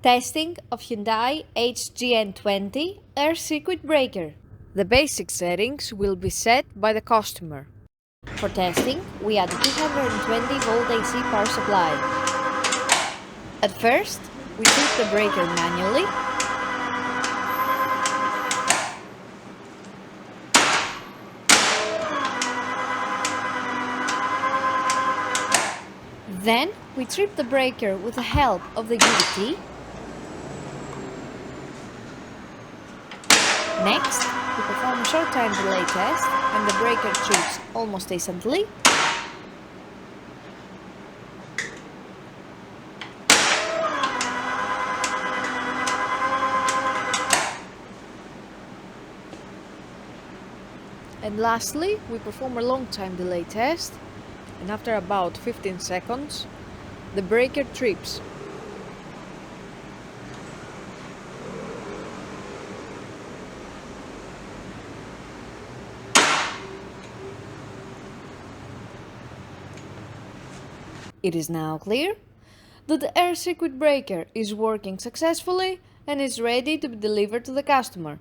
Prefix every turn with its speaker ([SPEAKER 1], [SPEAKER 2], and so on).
[SPEAKER 1] Testing of Hyundai HGN20 air circuit breaker. The basic settings will be set by the customer. For testing, we add a 220 volt AC power supply. At first, we trip the breaker manually. Then, we trip the breaker with the help of the UVT. Next, we perform a short time delay test and the breaker trips almost instantly. And lastly, we perform a long time delay test, and after about 15 seconds, the breaker trips. It is now clear that the air circuit breaker is working successfully and is ready to be delivered to the customer.